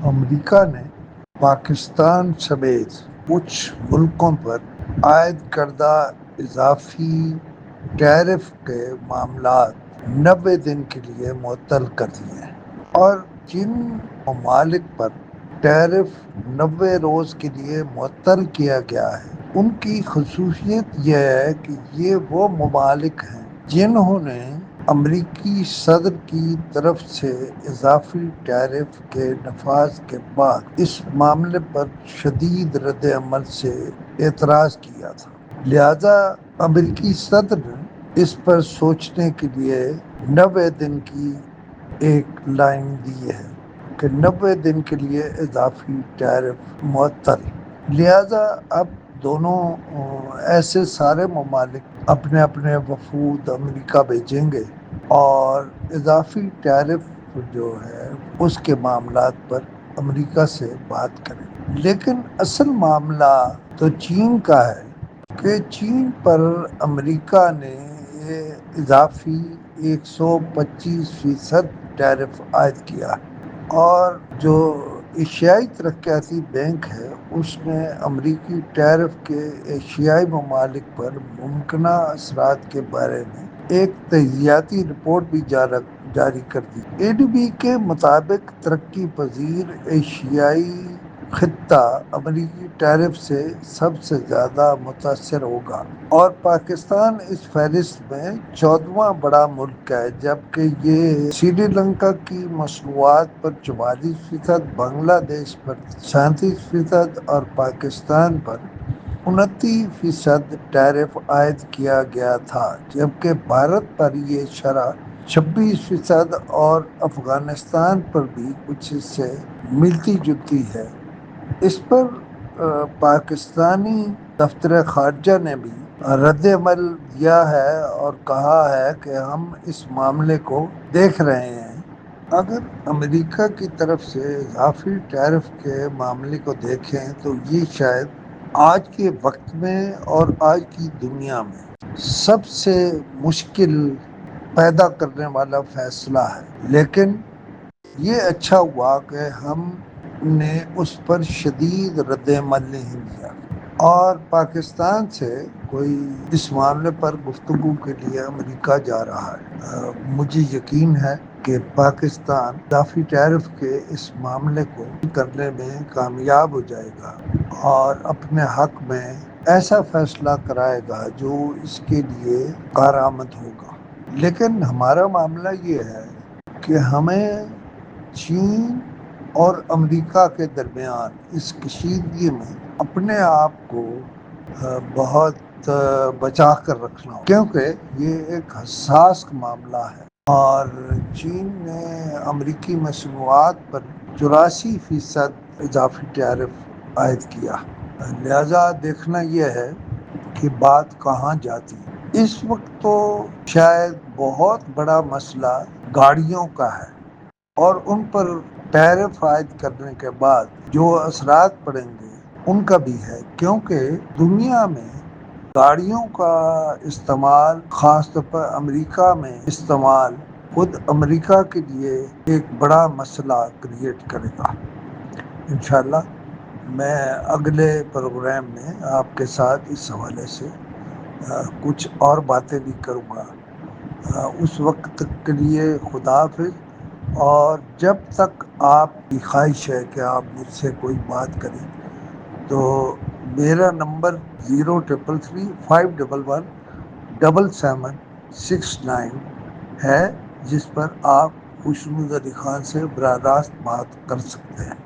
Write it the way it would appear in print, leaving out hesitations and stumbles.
امریکہ نے پاکستان سمیت کچھ ملکوں پر عائد کردہ اضافی ٹیرف کے معاملات 90 دن کے لیے معطل کر دیے ہیں، اور جن ممالک پر ٹیرف 90 روز کے لیے معطل کیا گیا ہے ان کی خصوصیت یہ ہے کہ یہ وہ ممالک ہیں جنہوں نے امریکی صدر کی طرف سے اضافی ٹیرف کے نفاذ کے بعد اس معاملے پر شدید رد عمل سے اعتراض کیا تھا۔ لہذا امریکی صدر نے اس پر سوچنے کے لیے 90 دن کی ایک لائن دی ہے کہ 90 دن کے لیے اضافی ٹیرف معطل۔ لہذا اب دونوں ایسے سارے ممالک اپنے اپنے وفود امریکہ بھیجیں گے اور اضافی ٹیرف جو ہے اس کے معاملات پر امریکہ سے بات کریں گے۔ لیکن اصل معاملہ تو چین کا ہے کہ چین پر امریکہ نے یہ اضافی 125% ٹیرف عائد کیا ہے، اور جو ایشیائی ترقیاتی بینک ہے اس نے امریکی ٹیرف کے ایشیائی ممالک پر ممکنہ اثرات کے بارے میں ایک تجزیاتی رپورٹ بھی جاری کر دی۔ اے ڈی بی کے مطابق ترقی پذیر ایشیائی خطہ امریکی ٹیرف سے سب سے زیادہ متاثر ہوگا، اور پاکستان اس فہرست میں 14واں بڑا ملک ہے، جبکہ یہ سری لنکا کی مصنوعات پر 44%، بنگلہ دیش پر 37% اور پاکستان پر 29% ٹیرف عائد کیا گیا تھا، جبکہ بھارت پر یہ شرح 26% اور افغانستان پر بھی کچھ اس سے ملتی جلتی ہے۔ اس پر پاکستانی دفتر خارجہ نے بھی رد عمل دیا ہے اور کہا ہے کہ ہم اس معاملے کو دیکھ رہے ہیں۔ اگر امریکہ کی طرف سے اضافی ٹیرف کے معاملے کو دیکھیں تو یہ شاید آج کے وقت میں اور آج کی دنیا میں سب سے مشکل پیدا کرنے والا فیصلہ ہے، لیکن یہ اچھا ہوا کہ ہم نے اس پر شدید رد عمل نہیں دیا، اور پاکستان سے کوئی اس معاملے پر گفتگو کے لیے امریکہ جا رہا ہے۔ مجھے یقین ہے کہ پاکستان اضافی ٹیرف کے اس معاملے کو کرنے میں کامیاب ہو جائے گا اور اپنے حق میں ایسا فیصلہ کرائے گا جو اس کے لیے کارآمد ہوگا۔ لیکن ہمارا معاملہ یہ ہے کہ ہمیں چین اور امریکہ کے درمیان اس کشیدگی میں اپنے آپ کو بہت بچا کر رکھنا ہوگا، کیونکہ یہ ایک حساس معاملہ ہے، اور چین نے امریکی مصنوعات پر 84% اضافی ٹیرف عائد کیا۔ لہذا دیکھنا یہ ہے کہ بات کہاں جاتی ہے۔ اس وقت تو شاید بہت بڑا مسئلہ گاڑیوں کا ہے، اور ان پر ٹیرف عائد کرنے کے بعد جو اثرات پڑیں گے ان کا بھی ہے، کیونکہ دنیا میں گاڑیوں کا استعمال، خاص طور پر امریکہ میں استعمال، خود امریکہ کے لیے ایک بڑا مسئلہ کریٹ کرے گا۔ انشاءاللہ میں اگلے پروگرام میں آپ کے ساتھ اس حوالے سے کچھ اور باتیں بھی کروں گا۔ اس وقت تک کے لیے خدا حافظ، اور جب تک آپ کی خواہش ہے کہ آپ مجھ سے کوئی بات کریں تو میرا نمبر 0335117769 ہے، جس پر آپ خوشنود علی خان سے براہ راست بات کر سکتے ہیں۔